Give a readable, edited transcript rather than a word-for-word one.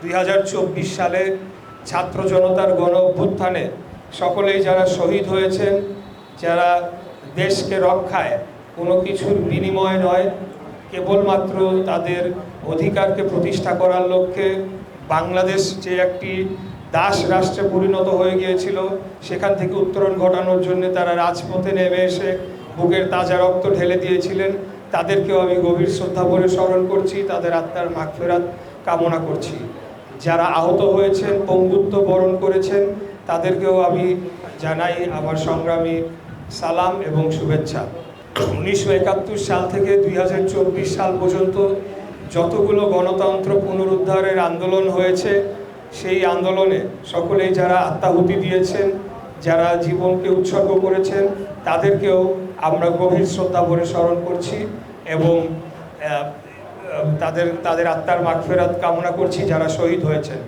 2024 সালে ছাত্র জনতার গণ অভ্যুত্থানে সকলেই যারা শহীদ হয়েছেন, যারা দেশকে রক্ষায় কোনো কিছুর বিনিময় নয়, কেবলমাত্র তাদের অধিকারকে প্রতিষ্ঠা করার লক্ষ্যে বাংলাদেশ যে একটি দাস রাষ্ট্রে পরিণত হয়ে গিয়েছিল, সেখান থেকে উত্তরণ ঘটানোর জন্য তারা রাজপথে নেমে এসে বুকের তাজা রক্ত ঢেলে দিয়েছিলেন। তাদেরকেও আমি গভীর শ্রদ্ধা ভরে স্মরণ করছি, তাদের আত্মার মাগফিরাত কামনা করছি। যারা আহত হয়েছেন, পঙ্গুত্ব বরণ করেছেন, তাদেরকেও আমি জানাই আমার সংগ্রামী সালাম এবং শুভেচ্ছা। 1971 সাল থেকে 2024 সাল পর্যন্ত যতগুলো গণতন্ত্র পুনরুদ্ধারের আন্দোলন হয়েছে, সেই আন্দোলনে সকলেই যারা আত্মাহুতি দিয়েছেন, যারা জীবনকে উৎসর্গ করেছেন, তাদেরকেও আমরা গভীর শ্রদ্ধা ভরে স্মরণ করছি এবং তাদের আত্মার মাগফিরাত কামনা করছি যারা শহীদ হয়েছেন।